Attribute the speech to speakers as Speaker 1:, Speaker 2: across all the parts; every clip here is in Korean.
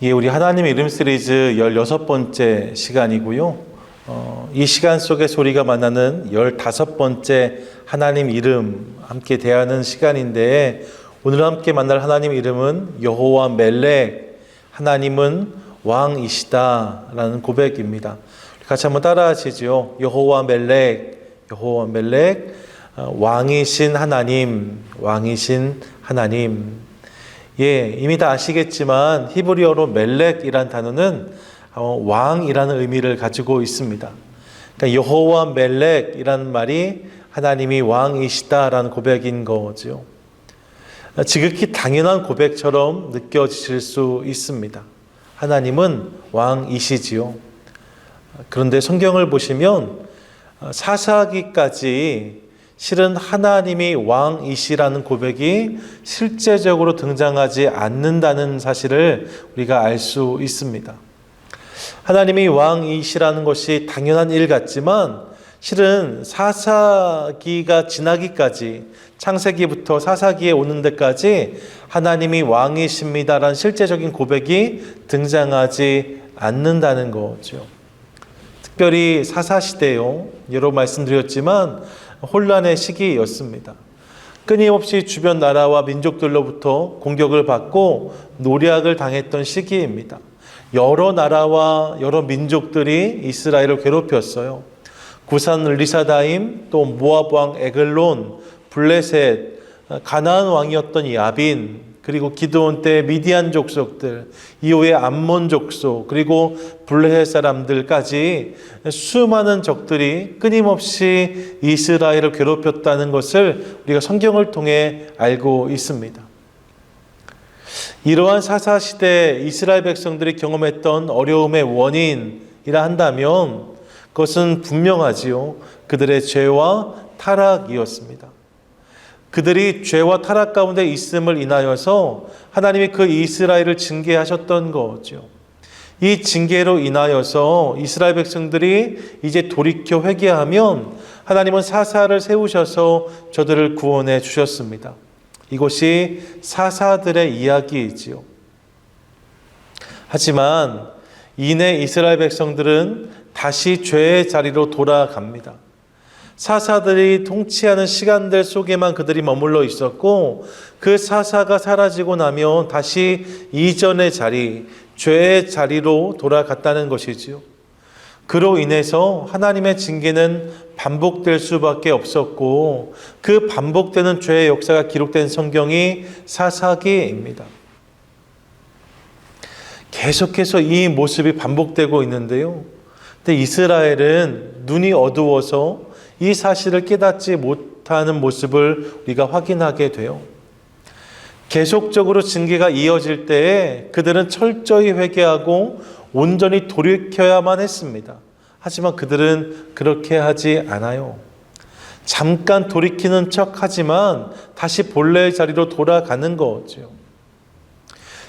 Speaker 1: 예, 우리 하나님의 이름 시리즈 16번째 시간이고요. 이 시간 속에 소리가 만나는 15번째 하나님 이름 함께 대하는 시간인데, 오늘 함께 만날 하나님 이름은 여호와 멜렉, 하나님은 왕이시다라는 고백입니다. 같이 한번 따라 하시죠. 여호와 멜렉, 여호와 멜렉, 왕이신 하나님, 왕이신 하나님. 예, 이미 다 아시겠지만 히브리어로 멜렉이란 단어는 왕이라는 의미를 가지고 있습니다. 그러니까 여호와 멜렉이라는 말이 하나님이 왕이시다라는 고백인 거죠. 지극히 당연한 고백처럼 느껴지실 수 있습니다. 하나님은 왕이시지요. 그런데 성경을 보시면 사사기까지 실은 하나님이 왕이시라는 고백이 실제적으로 등장하지 않는다는 사실을 우리가 알 수 있습니다. 하나님이 왕이시라는 것이 당연한 일 같지만 실은 사사기가 지나기까지, 창세기부터 사사기에 오는 데까지 하나님이 왕이십니다라는 실제적인 고백이 등장하지 않는다는 거죠. 특별히 사사시대요. 여러 말씀드렸지만 혼란의 시기였습니다. 끊임없이 주변 나라와 민족들로부터 공격을 받고 노략을 당했던 시기입니다. 여러 나라와 여러 민족들이 이스라엘을 괴롭혔어요. 구산 리사다임, 또 모압 왕 에글론, 블레셋, 가나안 왕이었던 야빈, 그리고 기드온 때 미디안 족속들, 이후에 암몬 족속, 그리고 블레셋 사람들까지 수많은 적들이 끊임없이 이스라엘을 괴롭혔다는 것을 우리가 성경을 통해 알고 있습니다. 이러한 사사시대 이스라엘 백성들이 경험했던 어려움의 원인이라 한다면 그것은 분명하지요. 그들의 죄와 타락이었습니다. 그들이 죄와 타락 가운데 있음을 인하여서 하나님이 그 이스라엘을 징계하셨던 거죠. 이 징계로 인하여서 이스라엘 백성들이 이제 돌이켜 회개하면 하나님은 사사를 세우셔서 저들을 구원해 주셨습니다. 이것이 사사들의 이야기이지요. 하지만 이내 이스라엘 백성들은 다시 죄의 자리로 돌아갑니다. 사사들이 통치하는 시간들 속에만 그들이 머물러 있었고, 그 사사가 사라지고 나면 다시 이전의 자리, 죄의 자리로 돌아갔다는 것이지요. 그로 인해서 하나님의 징계는 반복될 수밖에 없었고, 그 반복되는 죄의 역사가 기록된 성경이 사사기입니다. 계속해서 이 모습이 반복되고 있는데요. 근데 이스라엘은 눈이 어두워서 이 사실을 깨닫지 못하는 모습을 우리가 확인하게 돼요. 계속적으로 징계가 이어질 때에 그들은 철저히 회개하고 온전히 돌이켜야만 했습니다. 하지만 그들은 그렇게 하지 않아요. 잠깐 돌이키는 척 하지만 다시 본래의 자리로 돌아가는 거죠.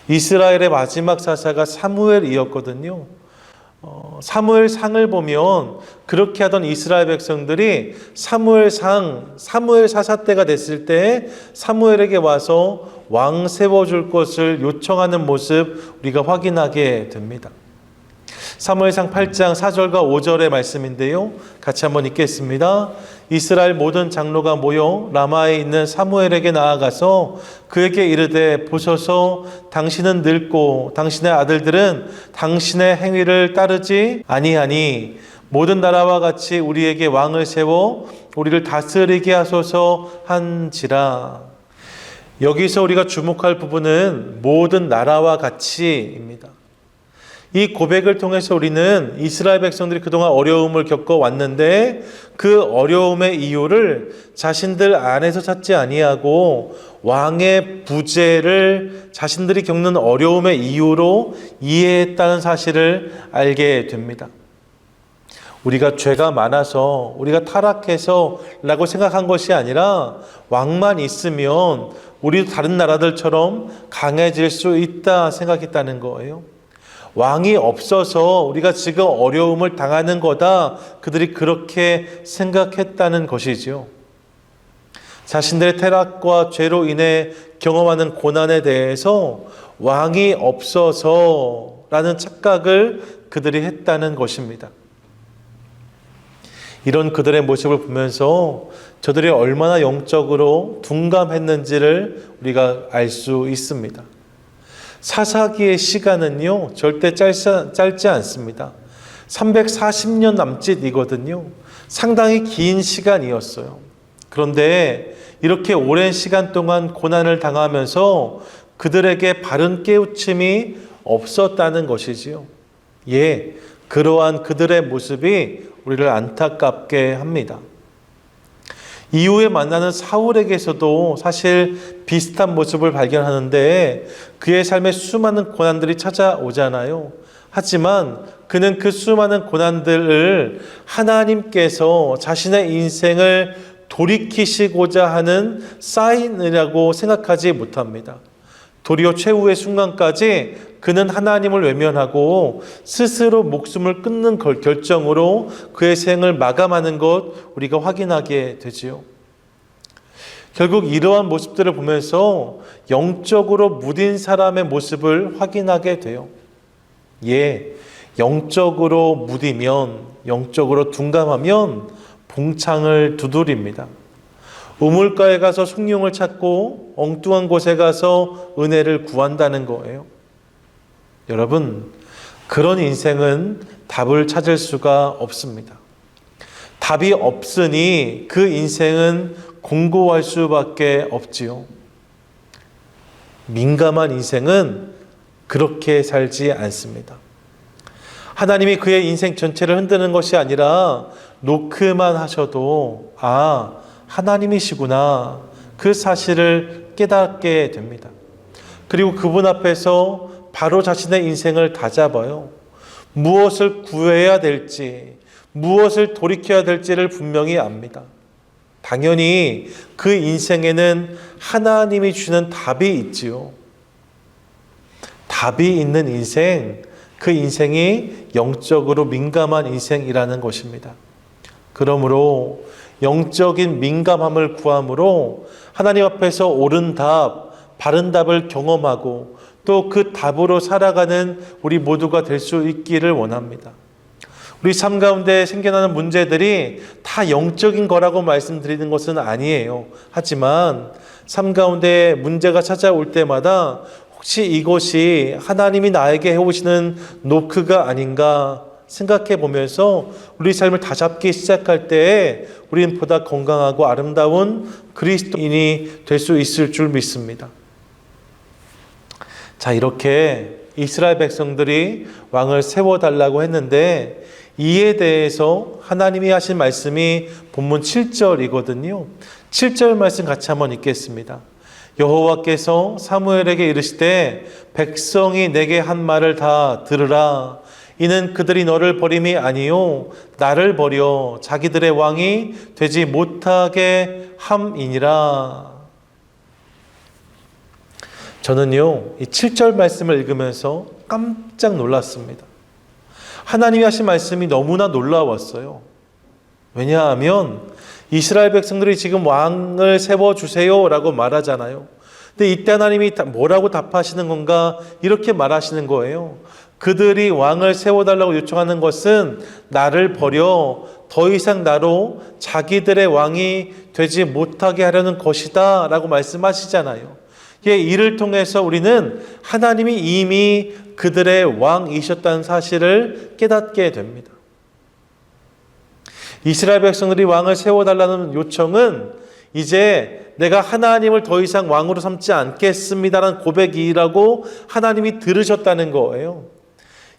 Speaker 1: 이스라엘의 마지막 사사가 사무엘이었거든요. 사무엘상을 보면 그렇게 하던 이스라엘 백성들이 사무엘 사사 때가 됐을 때 사무엘에게 와서 왕 세워줄 것을 요청하는 모습 우리가 확인하게 됩니다. 사무엘상 8장 4절과 5절의 말씀인데요. 같이 한번 읽겠습니다. 이스라엘 모든 장로가 모여 라마에 있는 사무엘에게 나아가서 그에게 이르되, 보소서, 당신은 늙고 당신의 아들들은 당신의 행위를 따르지 아니하니 모든 나라와 같이 우리에게 왕을 세워 우리를 다스리게 하소서 한지라. 여기서 우리가 주목할 부분은 모든 나라와 같이입니다. 이 고백을 통해서 우리는 이스라엘 백성들이 그동안 어려움을 겪어왔는데 그 어려움의 이유를 자신들 안에서 찾지 아니하고 왕의 부재를 자신들이 겪는 어려움의 이유로 이해했다는 사실을 알게 됩니다. 우리가 죄가 많아서, 우리가 타락해서 라고 생각한 것이 아니라 왕만 있으면 우리도 다른 나라들처럼 강해질 수 있다 생각했다는 거예요. 왕이 없어서 우리가 지금 어려움을 당하는 거다, 그들이 그렇게 생각했다는 것이지요. 자신들의 타락과 죄로 인해 경험하는 고난에 대해서 왕이 없어서라는 착각을 그들이 했다는 것입니다. 이런 그들의 모습을 보면서 저들이 얼마나 영적으로 둔감했는지를 우리가 알 수 있습니다. 사사기의 시간은요, 절대 짧지 않습니다. 340년 남짓이거든요. 상당히 긴 시간이었어요. 그런데 이렇게 오랜 시간 동안 고난을 당하면서 그들에게 바른 깨우침이 없었다는 것이지요. 예, 그러한 그들의 모습이 우리를 안타깝게 합니다. 이후에 만나는 사울에게서도 사실 비슷한 모습을 발견하는데 그의 삶에 수많은 고난들이 찾아오잖아요. 하지만 그는 그 수많은 고난들을 하나님께서 자신의 인생을 돌이키시고자 하는 사인이라고 생각하지 못합니다. 도리어 최후의 순간까지 그는 하나님을 외면하고 스스로 목숨을 끊는 결정으로 그의 생을 마감하는 것 우리가 확인하게 되지요. 결국 이러한 모습들을 보면서 영적으로 무딘 사람의 모습을 확인하게 돼요. 예, 영적으로 무디면, 영적으로 둔감하면 봉창을 두드립니다. 우물가에 가서 숭늉을 찾고 엉뚱한 곳에 가서 은혜를 구한다는 거예요. 여러분, 그런 인생은 답을 찾을 수가 없습니다. 답이 없으니 그 인생은 공고할 수밖에 없지요. 민감한 인생은 그렇게 살지 않습니다. 하나님이 그의 인생 전체를 흔드는 것이 아니라 노크만 하셔도 하나님이시구나 그 사실을 깨닫게 됩니다. 그리고 그분 앞에서 바로 자신의 인생을 다잡아요. 무엇을 구해야 될지, 무엇을 돌이켜야 될지를 분명히 압니다. 당연히 그 인생에는 하나님이 주는 답이 있지요. 답이 있는 인생, 그 인생이 영적으로 민감한 인생이라는 것입니다. 그러므로 영적인 민감함을 구함으로 하나님 앞에서 옳은 답, 바른 답을 경험하고 또 그 답으로 살아가는 우리 모두가 될 수 있기를 원합니다. 우리 삶 가운데 생겨나는 문제들이 다 영적인 거라고 말씀드리는 것은 아니에요. 하지만 삶 가운데 문제가 찾아올 때마다 혹시 이것이 하나님이 나에게 해오시는 노크가 아닌가 생각해 보면서 우리 삶을 다잡기 시작할 때에 우리는 보다 건강하고 아름다운 그리스도인이 될 수 있을 줄 믿습니다. 자, 이렇게 이스라엘 백성들이 왕을 세워달라고 했는데 이에 대해서 하나님이 하신 말씀이 본문 7절이거든요. 7절 말씀 같이 한번 읽겠습니다. 여호와께서 사무엘에게 이르시되 백성이 내게 한 말을 다 들으라. 이는 그들이 너를 버림이 아니요 나를 버려 자기들의 왕이 되지 못하게 함이니라. 저는요, 이 7절 말씀을 읽으면서 깜짝 놀랐습니다. 하나님이 하신 말씀이 너무나 놀라웠어요. 왜냐하면 이스라엘 백성들이 지금 왕을 세워주세요 라고 말하잖아요. 근데 이때 하나님이 뭐라고 답하시는 건가? 이렇게 말하시는 거예요. 그들이 왕을 세워달라고 요청하는 것은 나를 버려 더 이상 나로 자기들의 왕이 되지 못하게 하려는 것이다 라고 말씀하시잖아요. 이를 통해서 우리는 하나님이 이미 그들의 왕이셨다는 사실을 깨닫게 됩니다. 이스라엘 백성들이 왕을 세워달라는 요청은 이제 내가 하나님을 더 이상 왕으로 삼지 않겠습니다라는 고백이라고 하나님이 들으셨다는 거예요.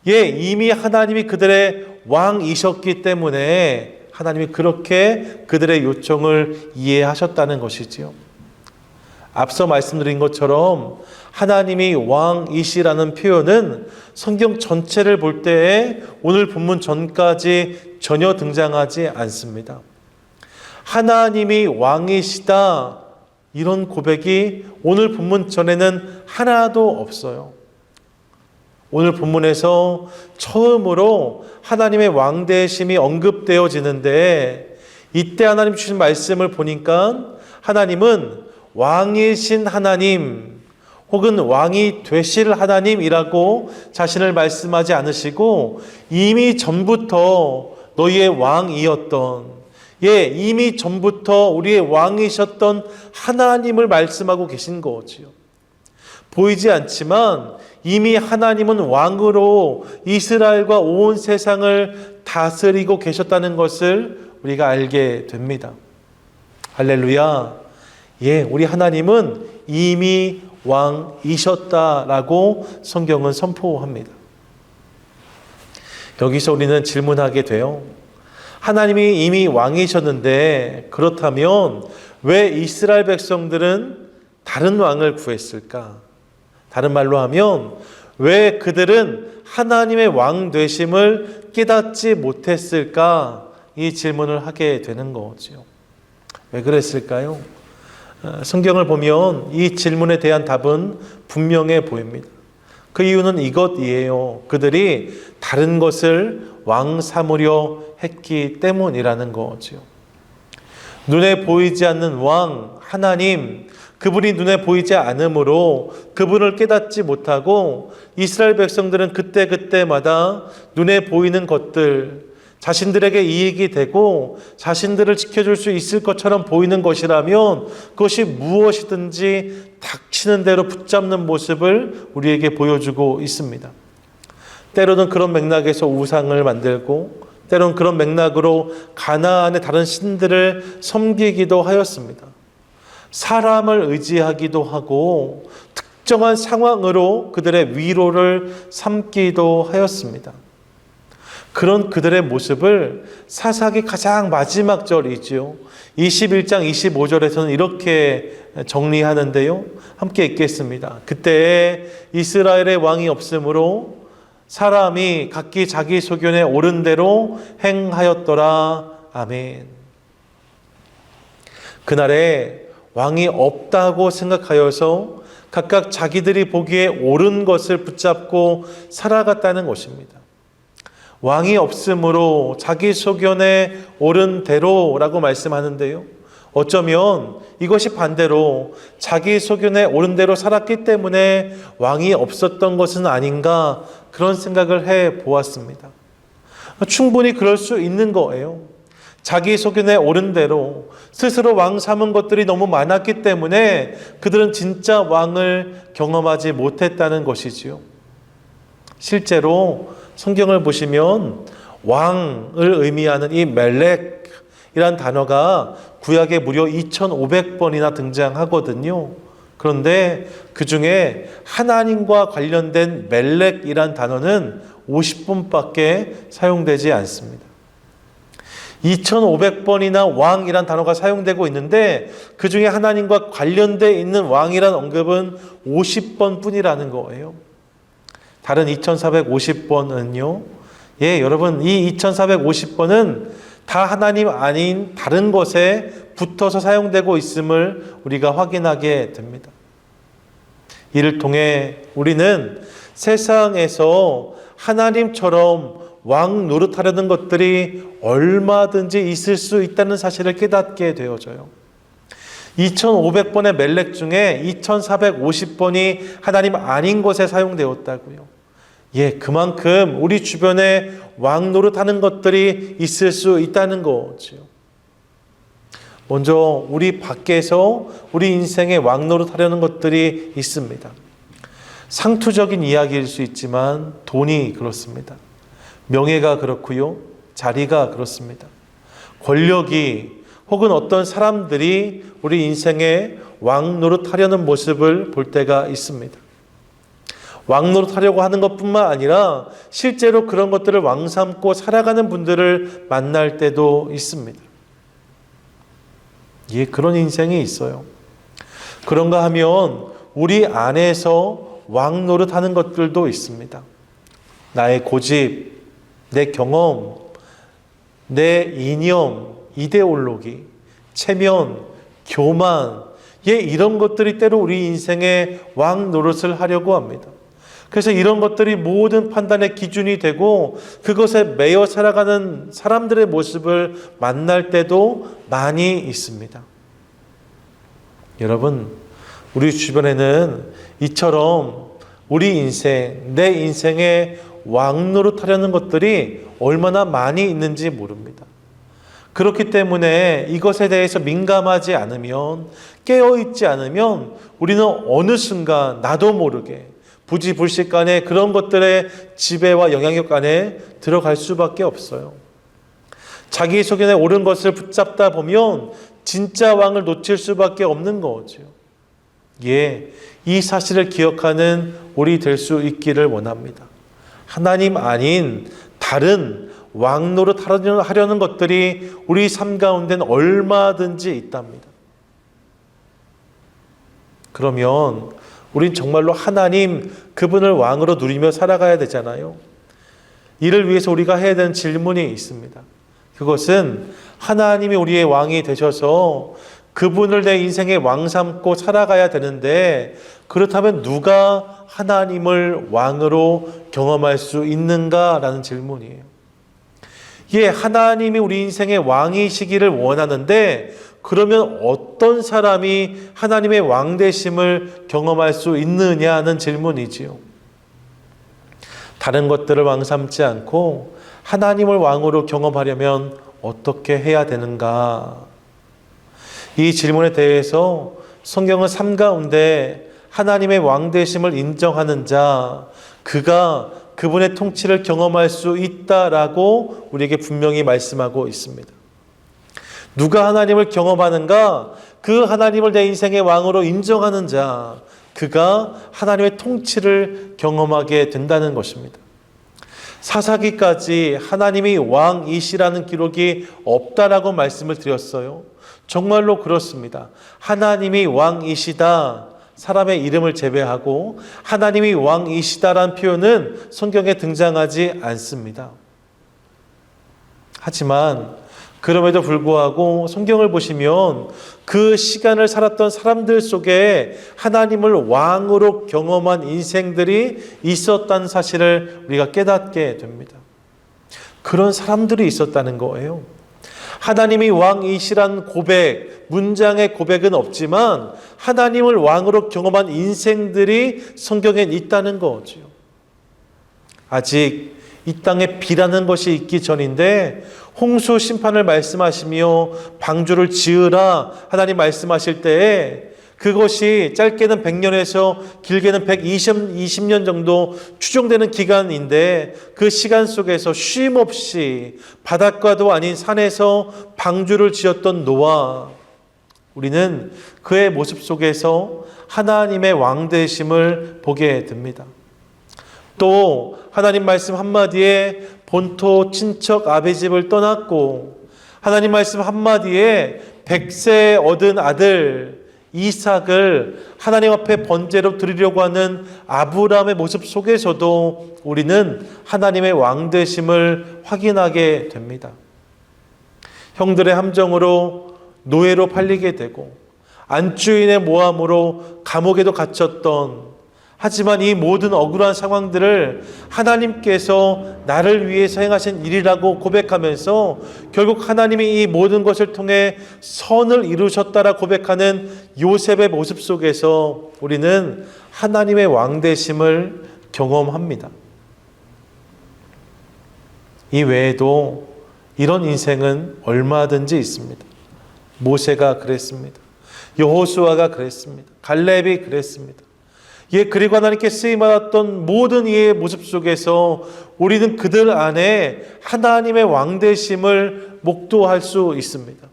Speaker 1: 이미 하나님이 그들의 왕이셨기 때문에 하나님이 그렇게 그들의 요청을 이해하셨다는 것이지요. 앞서 말씀드린 것처럼 하나님이 왕이시라는 표현은 성경 전체를 볼 때에 오늘 본문 전까지 전혀 등장하지 않습니다. 하나님이 왕이시다 이런 고백이 오늘 본문 전에는 하나도 없어요. 오늘 본문에서 처음으로 하나님의 왕되심이 언급되어지는데 이때 하나님 주신 말씀을 보니까 하나님은 왕이신 하나님, 혹은 왕이 되실 하나님이라고 자신을 말씀하지 않으시고 이미 전부터 너희의 왕이었던, 이미 전부터 우리의 왕이셨던 하나님을 말씀하고 계신 거지요. 보이지 않지만 이미 하나님은 왕으로 이스라엘과 온 세상을 다스리고 계셨다는 것을 우리가 알게 됩니다. 할렐루야. 우리 하나님은 이미 왕이셨다라고 성경은 선포합니다. 여기서 우리는 질문하게 돼요. 하나님이 이미 왕이셨는데 그렇다면 왜 이스라엘 백성들은 다른 왕을 구했을까? 다른 말로 하면 왜 그들은 하나님의 왕 되심을 깨닫지 못했을까? 이 질문을 하게 되는 거죠. 왜 그랬을까요? 성경을 보면 이 질문에 대한 답은 분명해 보입니다. 그 이유는 이것이에요. 그들이 다른 것을 왕 삼으려 했기 때문이라는 거죠. 눈에 보이지 않는 왕, 하나님, 그분이 눈에 보이지 않으므로 그분을 깨닫지 못하고 이스라엘 백성들은 그때마다 눈에 보이는 것들, 자신들에게 이익이 되고 자신들을 지켜줄 수 있을 것처럼 보이는 것이라면 그것이 무엇이든지 닥치는 대로 붙잡는 모습을 우리에게 보여주고 있습니다. 때로는 그런 맥락에서 우상을 만들고 때로는 그런 맥락으로 가나안의 다른 신들을 섬기기도 하였습니다. 사람을 의지하기도 하고 특정한 상황으로 그들의 위로를 삼기도 하였습니다. 그런 그들의 모습을 사사기 가장 마지막 절이지요. 21장 25절에서는 이렇게 정리하는데요. 함께 읽겠습니다. 그때 이스라엘의 왕이 없으므로 사람이 각기 자기 소견에 옳은 대로 행하였더라. 아멘. 그날에 왕이 없다고 생각하여서 각각 자기들이 보기에 옳은 것을 붙잡고 살아갔다는 것입니다. 왕이 없으므로 자기 소견에 옳은 대로라고 말씀하는데요. 어쩌면 이것이 반대로 자기 소견에 옳은 대로 살았기 때문에 왕이 없었던 것은 아닌가 그런 생각을 해 보았습니다. 충분히 그럴 수 있는 거예요. 자기 소견에 옳은 대로 스스로 왕 삼은 것들이 너무 많았기 때문에 그들은 진짜 왕을 경험하지 못했다는 것이지요. 실제로 성경을 보시면 왕을 의미하는 이 멜렉이란 단어가 구약에 무려 2500번이나 등장하거든요. 그런데 그 중에 하나님과 관련된 멜렉이란 단어는 50번밖에 사용되지 않습니다. 2500번이나 왕이란 단어가 사용되고 있는데 그 중에 하나님과 관련되어 있는 왕이란 언급은 50번 뿐이라는 거예요. 다른 2450번은요. 여러분 이 2450번은 다 하나님 아닌 다른 것에 붙어서 사용되고 있음을 우리가 확인하게 됩니다. 이를 통해 우리는 세상에서 하나님처럼 왕 노릇하려는 것들이 얼마든지 있을 수 있다는 사실을 깨닫게 되어져요. 2500번의 멜렉 중에 2450번이 하나님 아닌 것에 사용되었다고요. 그만큼 우리 주변에 왕 노릇하는 것들이 있을 수 있다는 거죠. 먼저 우리 밖에서 우리 인생에 왕 노릇하려는 것들이 있습니다. 상투적인 이야기일 수 있지만 돈이 그렇습니다. 명예가 그렇고요. 자리가 그렇습니다. 권력이 혹은 어떤 사람들이 우리 인생에 왕 노릇하려는 모습을 볼 때가 있습니다. 왕 노릇하려고 하는 것뿐만 아니라 실제로 그런 것들을 왕 삼고 살아가는 분들을 만날 때도 있습니다. 그런 인생이 있어요. 그런가 하면 우리 안에서 왕 노릇하는 것들도 있습니다. 나의 고집, 내 경험, 내 이념, 이데올로기, 체면, 교만, 이런 것들이 때로 우리 인생에 왕 노릇을 하려고 합니다. 그래서 이런 것들이 모든 판단의 기준이 되고 그것에 매여 살아가는 사람들의 모습을 만날 때도 많이 있습니다. 여러분, 우리 주변에는 이처럼 우리 인생, 내 인생의 왕노릇하려는 것들이 얼마나 많이 있는지 모릅니다. 그렇기 때문에 이것에 대해서 민감하지 않으면, 깨어있지 않으면 우리는 어느 순간 나도 모르게 부지불식간에 그런 것들의 지배와 영향력 안에 들어갈 수밖에 없어요. 자기 소견에 옳은 것을 붙잡다 보면 진짜 왕을 놓칠 수밖에 없는 거죠. 예, 이 사실을 기억하는 우리 될 수 있기를 원합니다. 하나님 아닌 다른 왕노릇 하려는 것들이 우리 삶 가운데는 얼마든지 있답니다. 그러면 우린 정말로 하나님 그분을 왕으로 누리며 살아가야 되잖아요. 이를 위해서 우리가 해야 되는 질문이 있습니다. 그것은 하나님이 우리의 왕이 되셔서 그분을 내 인생의 왕 삼고 살아가야 되는데, 그렇다면 누가 하나님을 왕으로 경험할 수 있는가라는 질문이에요. 예, 하나님이 우리 인생의 왕이시기를 원하는데, 그러면 어떤 사람이 하나님의 왕 되심을 경험할 수 있느냐는 질문이지요. 다른 것들을 왕 삼지 않고 하나님을 왕으로 경험하려면 어떻게 해야 되는가? 이 질문에 대해서 성경은 삶 가운데 하나님의 왕 되심을 인정하는 자, 그가 그분의 통치를 경험할 수 있다라고 우리에게 분명히 말씀하고 있습니다. 누가 하나님을 경험하는가? 그 하나님을 내 인생의 왕으로 인정하는 자, 그가 하나님의 통치를 경험하게 된다는 것입니다. 사사기까지 하나님이 왕이시라는 기록이 없다라고 말씀을 드렸어요. 정말로 그렇습니다. 하나님이 왕이시다, 사람의 이름을 제외하고 하나님이 왕이시다라는 표현은 성경에 등장하지 않습니다. 하지만 그럼에도 불구하고 성경을 보시면 그 시간을 살았던 사람들 속에 하나님을 왕으로 경험한 인생들이 있었다는 사실을 우리가 깨닫게 됩니다. 그런 사람들이 있었다는 거예요. 하나님이 왕이시란 고백, 문장의 고백은 없지만 하나님을 왕으로 경험한 인생들이 성경에 있다는 거죠. 아직 이 땅에 비라는 것이 있기 전인데 홍수 심판을 말씀하시며 방주를 지으라 하나님 말씀하실 때에 그것이 짧게는 100년에서 길게는 120년 정도 추정되는 기간인데, 그 시간 속에서 쉼 없이 바닷가도 아닌 산에서 방주를 지었던 노아, 우리는 그의 모습 속에서 하나님의 왕 되심을 보게 됩니다. 또 하나님 말씀 한마디에 본토 친척 아비집을 떠났고, 하나님 말씀 한마디에 100세 얻은 아들 이삭을 하나님 앞에 번제로 드리려고 하는 아브라함의 모습 속에서도 우리는 하나님의 왕 되심을 확인하게 됩니다. 형들의 함정으로 노예로 팔리게 되고 안주인의 모함으로 감옥에도 갇혔던, 하지만 이 모든 억울한 상황들을 하나님께서 나를 위해서 행하신 일이라고 고백하면서 결국 하나님이 이 모든 것을 통해 선을 이루셨다라 고백하는 요셉의 모습 속에서 우리는 하나님의 왕 되심을 경험합니다. 이 외에도 이런 인생은 얼마든지 있습니다. 모세가 그랬습니다. 여호수아가 그랬습니다. 갈렙이 그랬습니다. 예, 그리고 하나님께 쓰임받았던 모든 이의 모습 속에서 우리는 그들 안에 하나님의 왕 되심을 목도할 수 있습니다.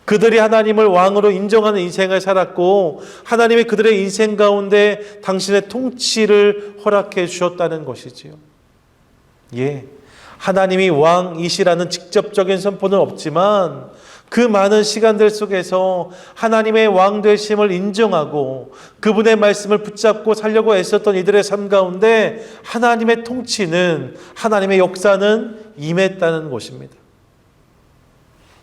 Speaker 1: 그들이 하나님을 왕으로 인정하는 인생을 살았고 하나님의 그들의 인생 가운데 당신의 통치를 허락해 주셨다는 것이지요. 예, 하나님이 왕이시라는 직접적인 선포는 없지만 그 많은 시간들 속에서 하나님의 왕 되심을 인정하고 그분의 말씀을 붙잡고 살려고 애썼던 이들의 삶 가운데 하나님의 통치는, 하나님의 역사는 임했다는 것입니다.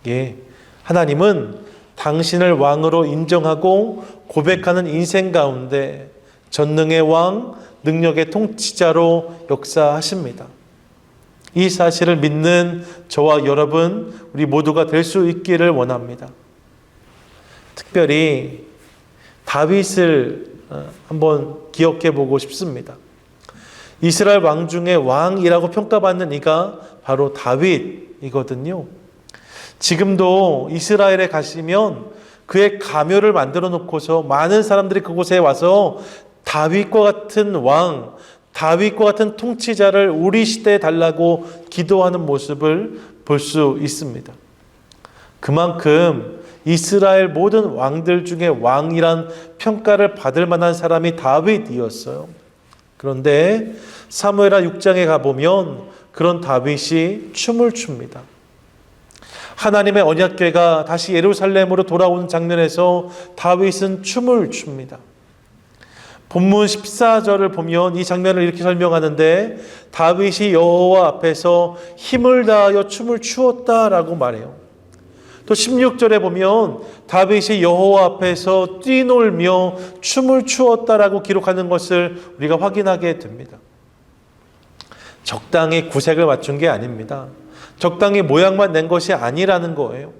Speaker 1: 예, 하나님은 당신을 왕으로 인정하고 고백하는 인생 가운데 전능의 왕, 능력의 통치자로 역사하십니다. 이 사실을 믿는 저와 여러분, 우리 모두가 될 수 있기를 원합니다. 특별히 다윗을 한번 기억해 보고 싶습니다. 이스라엘 왕 중에 왕이라고 평가받는 이가 바로 다윗이거든요. 지금도 이스라엘에 가시면 그의 가묘를 만들어 놓고서 많은 사람들이 그곳에 와서 다윗과 같은 왕, 다윗과 같은 통치자를 우리 시대에 달라고 기도하는 모습을 볼 수 있습니다. 그만큼 이스라엘 모든 왕들 중에 왕이란 평가를 받을 만한 사람이 다윗이었어요. 그런데 사무엘하 6장에 가보면 그런 다윗이 춤을 춥니다. 하나님의 언약궤가 다시 예루살렘으로 돌아오는 장면에서 다윗은 춤을 춥니다. 본문 14절을 보면 이 장면을 이렇게 설명하는데 다윗이 여호와 앞에서 힘을 다하여 춤을 추었다라고 말해요. 또 16절에 보면 다윗이 여호와 앞에서 뛰놀며 춤을 추었다라고 기록하는 것을 우리가 확인하게 됩니다. 적당히 구색을 맞춘 게 아닙니다. 적당히 모양만 낸 것이 아니라는 거예요.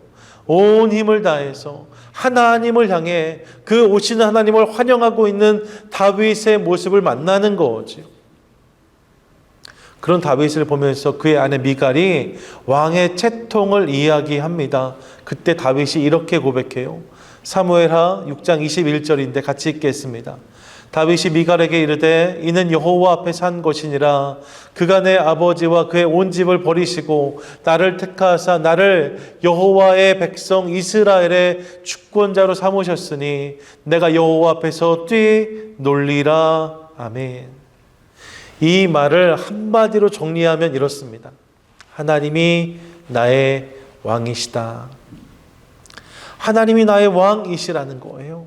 Speaker 1: 온 힘을 다해서 하나님을 향해 그 오시는 하나님을 환영하고 있는 다윗의 모습을 만나는 거죠. 그런 다윗을 보면서 그의 아내 미갈이 왕의 채통을 이야기합니다. 그때 다윗이 이렇게 고백해요. 사무엘하 6장 21절인데 같이 읽겠습니다. 다윗이 미갈에게 이르되 이는 여호와 앞에 한 것이니라. 그가 내 아버지와 그의 온 집을 버리시고 나를 택하사 나를 여호와의 백성 이스라엘의 주권자로 삼으셨으니 내가 여호와 앞에서 뛰놀리라. 아멘. 이 말을 한마디로 정리하면 이렇습니다. 하나님이 나의 왕이시다. 하나님이 나의 왕이시라는 거예요.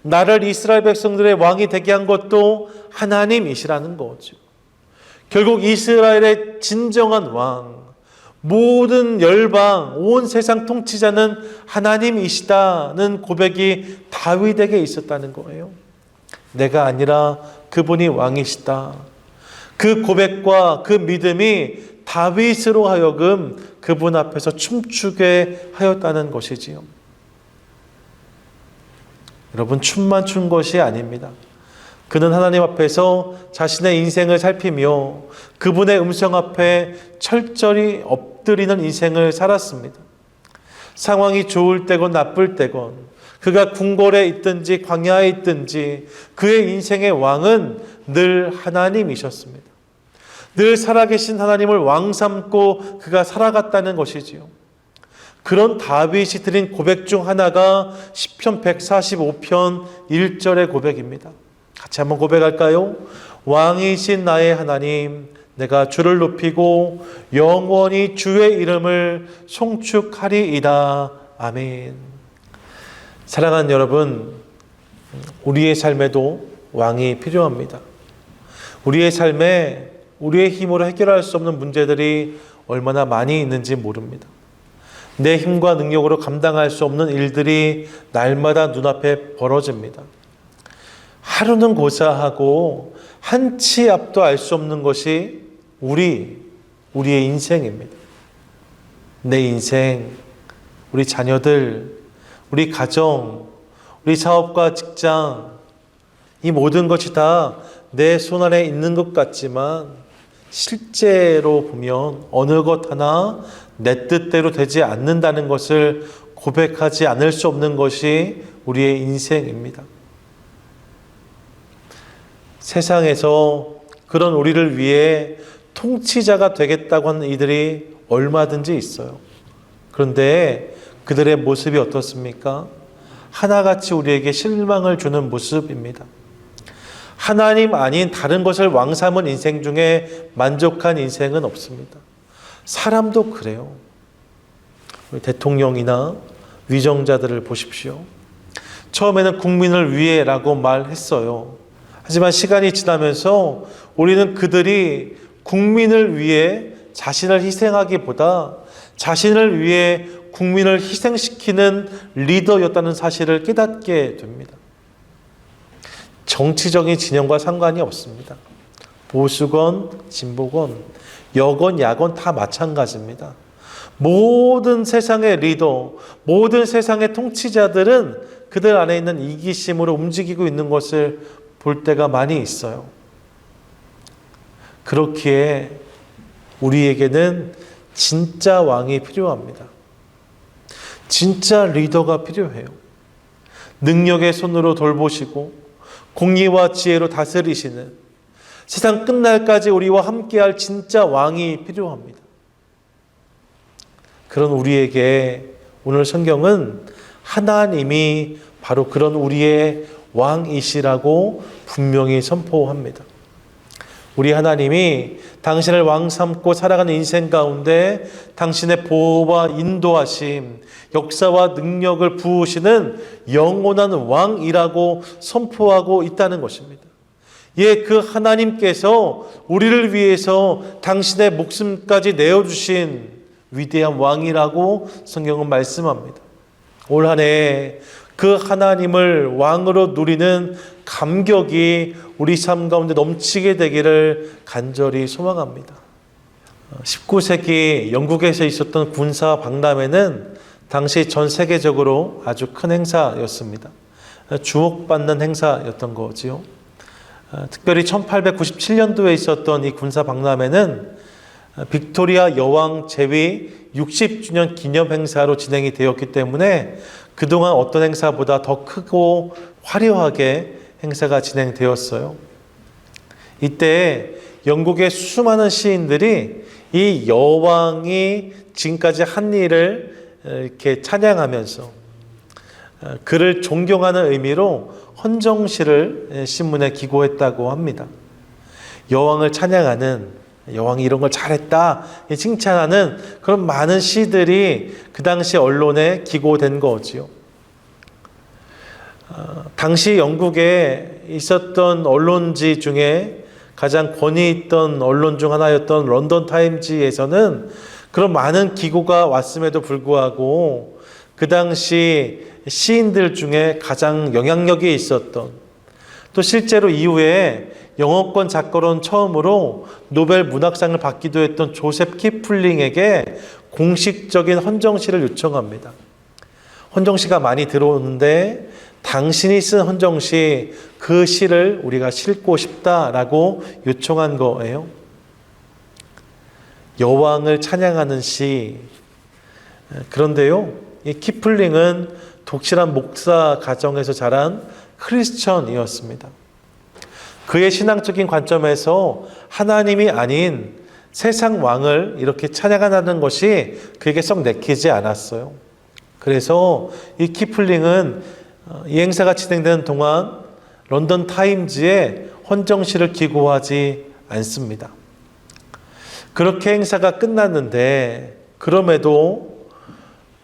Speaker 1: 나를 이스라엘 백성들의 왕이 되게 한 것도 하나님이시라는 거죠. 결국 이스라엘의 진정한 왕, 모든 열방, 온 세상 통치자는 하나님이시다는 고백이 다윗에게 있었다는 거예요. 내가 아니라 그분이 왕이시다. 그 고백과 그 믿음이 다윗으로 하여금 그분 앞에서 춤추게 하였다는 것이지요. 여러분, 춤만 춘 것이 아닙니다. 그는 하나님 앞에서 자신의 인생을 살피며 그분의 음성 앞에 철저히 엎드리는 인생을 살았습니다. 상황이 좋을 때건 나쁠 때건 그가 궁궐에 있든지 광야에 있든지 그의 인생의 왕은 늘 하나님이셨습니다. 늘 살아계신 하나님을 왕 삼고 그가 살아갔다는 것이지요. 그런 다윗이 드린 고백 중 하나가 시편 145편 1절의 고백입니다. 같이 한번 고백할까요? 왕이신 나의 하나님, 내가 주를 높이고 영원히 주의 이름을 송축하리이다. 아멘. 사랑하는 여러분, 우리의 삶에도 왕이 필요합니다. 우리의 삶에 우리의 힘으로 해결할 수 없는 문제들이 얼마나 많이 있는지 모릅니다. 내 힘과 능력으로 감당할 수 없는 일들이 날마다 눈앞에 벌어집니다. 하루는 고사하고 한치 앞도 알 수 없는 것이 우리의 인생입니다. 내 인생, 우리 자녀들, 우리 가정, 우리 사업과 직장, 이 모든 것이 다 내 손안에 있는 것 같지만 실제로 보면 어느 것 하나 내 뜻대로 되지 않는다는 것을 고백하지 않을 수 없는 것이 우리의 인생입니다. 세상에서 그런 우리를 위해 통치자가 되겠다고 하는 이들이 얼마든지 있어요. 그런데 그들의 모습이 어떻습니까? 하나같이 우리에게 실망을 주는 모습입니다. 하나님 아닌 다른 것을 왕 삼은 인생 중에 만족한 인생은 없습니다. 사람도 그래요. 우리 대통령이나 위정자들을 보십시오. 처음에는 국민을 위해라고 말했어요. 하지만 시간이 지나면서 우리는 그들이 국민을 위해 자신을 희생하기보다 자신을 위해 국민을 희생시키는 리더였다는 사실을 깨닫게 됩니다. 정치적인 진영과 상관이 없습니다. 보수건, 진보건, 여건, 야건 다 마찬가지입니다. 모든 세상의 리더, 모든 세상의 통치자들은 그들 안에 있는 이기심으로 움직이고 있는 것을 볼 때가 많이 있어요. 그렇기에 우리에게는 진짜 왕이 필요합니다. 진짜 리더가 필요해요. 능력의 손으로 돌보시고 공의와 지혜로 다스리시는, 세상 끝날까지 우리와 함께할 진짜 왕이 필요합니다. 그런 우리에게 오늘 성경은 하나님이 바로 그런 우리의 왕이시라고 분명히 선포합니다. 우리 하나님이 당신을 왕 삼고 살아가는 인생 가운데 당신의 보호와 인도하심, 역사와 능력을 부으시는 영원한 왕이라고 선포하고 있다는 것입니다. 예, 그 하나님께서 우리를 위해서 당신의 목숨까지 내어주신 위대한 왕이라고 성경은 말씀합니다. 올 한 해 그 하나님을 왕으로 누리는 감격이 우리 삶 가운데 넘치게 되기를 간절히 소망합니다. 19세기 영국에서 있었던 군사 박람회는 당시 전 세계적으로 아주 큰 행사였습니다. 주목받는 행사였던 거지요. 특별히 1897년도에 있었던 이 군사 박람회는 빅토리아 여왕 재위 60주년 기념 행사로 진행이 되었기 때문에 그동안 어떤 행사보다 더 크고 화려하게 행사가 진행되었어요. 이때 영국의 수많은 시인들이 이 여왕이 지금까지 한 일을 이렇게 찬양하면서 그를 존경하는 의미로 헌정시를 신문에 기고했다고 합니다. 여왕을 찬양하는, 여왕이 이런 걸 잘했다 칭찬하는 그런 많은 시들이 그 당시 언론에 기고된 거지요. 당시 영국에 있었던 언론지 중에 가장 권위 있던 언론 중 하나였던 런던 타임즈에서는 그런 많은 기고가 왔음에도 불구하고 그 당시 시인들 중에 가장 영향력이 있었던, 또 실제로 이후에 영어권 작가로는 처음으로 노벨 문학상을 받기도 했던 조셉 키플링에게 공식적인 헌정시를 요청합니다. 헌정시가 많이 들어오는데 당신이 쓴 헌정시, 그 시를 우리가 싣고 싶다라고 요청한 거예요. 여왕을 찬양하는 시. 그런데요, 이 키플링은 독실한 목사 가정에서 자란 크리스천이었습니다. 그의 신앙적인 관점에서 하나님이 아닌 세상 왕을 이렇게 찬양한다는 것이 그에게 썩 내키지 않았어요. 그래서 이 키플링은 이 행사가 진행되는 동안 런던 타임즈에 헌정시를 기고하지 않습니다. 그렇게 행사가 끝났는데 그럼에도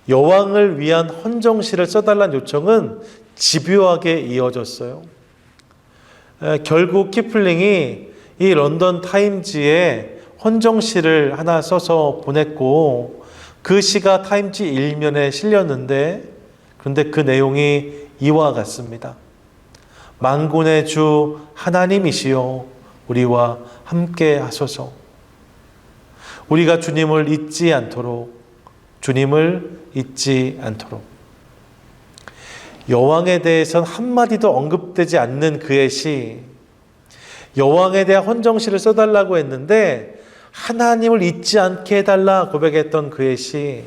Speaker 1: 여왕을 위한 헌정시를 써달라는 요청은 집요하게 이어졌어요. 결국 키플링이 이 런던 타임즈에 헌정시를 하나 써서 보냈고 그 시가 타임즈 일면에 실렸는데, 그런데 그 내용이 이와 같습니다. 만군의 주 하나님이시여 우리와 함께 하소서. 우리가 주님을 잊지 않도록, 주님을 잊지 않도록. 여왕에 대해서는 한마디도 언급되지 않는 그의 시, 여왕에 대한 헌정시를 써달라고 했는데 하나님을 잊지 않게 해달라 고백했던 그의 시,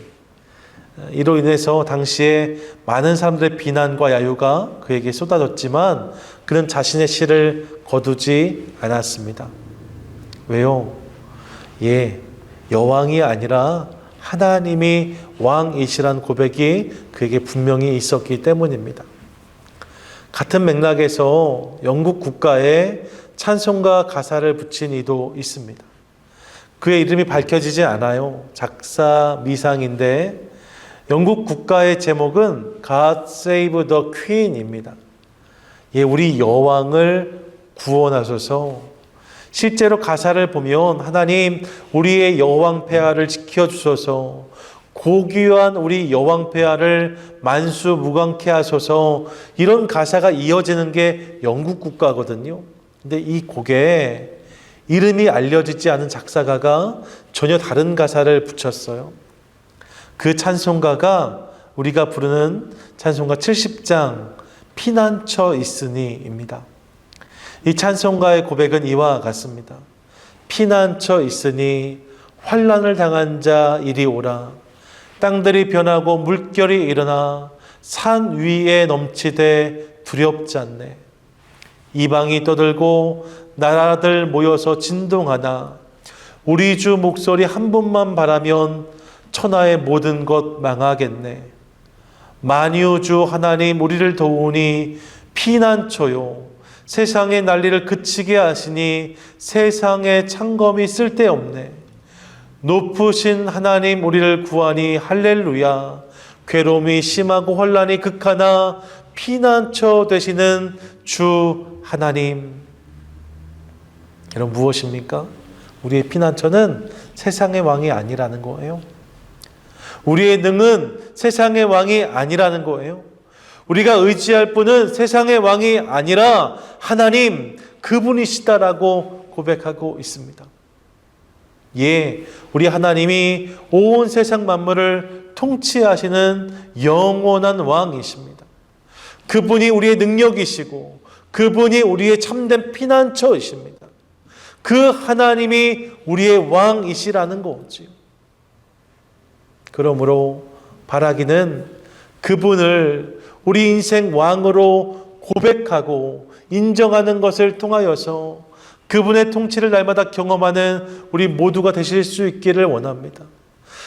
Speaker 1: 이로 인해서 당시에 많은 사람들의 비난과 야유가 그에게 쏟아졌지만 그는 자신의 시를 거두지 않았습니다. 왜요? 여왕이 아니라 하나님이 왕이시란 고백이 그에게 분명히 있었기 때문입니다. 같은 맥락에서 영국 국가에 찬송가 가사를 붙인 이도 있습니다. 그의 이름이 밝혀지지 않아요. 작사 미상인데 영국 국가의 제목은 God Save the Queen입니다. 우리 여왕을 구원하소서. 실제로 가사를 보면 하나님 우리의 여왕 폐하를 지켜주소서, 고귀한 우리 여왕 폐하를 만수무강케 하소서, 이런 가사가 이어지는 게 영국 국가거든요. 근데 이 곡에 이름이 알려지지 않은 작사가가 전혀 다른 가사를 붙였어요. 그 찬송가가 우리가 부르는 찬송가 70장 피난처 있으니입니다. 이 찬송가의 고백은 이와 같습니다. 피난처 있으니 환난을 당한 자 이리 오라. 땅들이 변하고 물결이 일어나 산 위에 넘치되 두렵지 않네. 이방이 떠들고 나라들 모여서 진동하나 우리 주 목소리 한 번만 바라면 천하의 모든 것 망하겠네. 만유주 하나님 우리를 도우니 피난처요. 세상의 난리를 그치게 하시니 세상의 창검이 쓸데없네. 높으신 하나님 우리를 구하니 할렐루야. 괴로움이 심하고 혼란이 극하나 피난처 되시는 주 하나님. 여러분 무엇입니까? 우리의 피난처는 세상의 왕이 아니라는 거예요. 우리의 능은 세상의 왕이 아니라는 거예요. 우리가 의지할 분은 세상의 왕이 아니라 하나님 그분이시다라고 고백하고 있습니다. 예, 우리 하나님이 온 세상 만물을 통치하시는 영원한 왕이십니다. 그분이 우리의 능력이시고 그분이 우리의 참된 피난처이십니다. 그 하나님이 우리의 왕이시라는 거지요. 그러므로 바라기는 그분을 우리 인생 왕으로 고백하고 인정하는 것을 통하여서 그분의 통치를 날마다 경험하는 우리 모두가 되실 수 있기를 원합니다.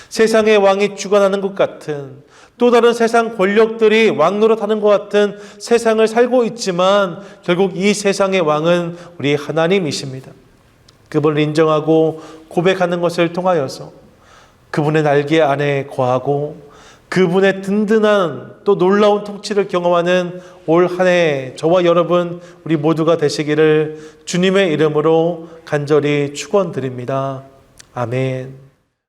Speaker 1: 세상의 왕이 주관하는 것 같은 또 다른 세상 권력들이 왕노릇하는 것 같은 세상을 살고 있지만 결국 이 세상의 왕은 우리 하나님이십니다. 그분을 인정하고 고백하는 것을 통하여서 그분의 날개 안에 거하고 그분의 든든한 또 놀라운 통치를 경험하는 올 한 해 저와 여러분 우리 모두가 되시기를 주님의 이름으로 간절히 축원드립니다. 아멘.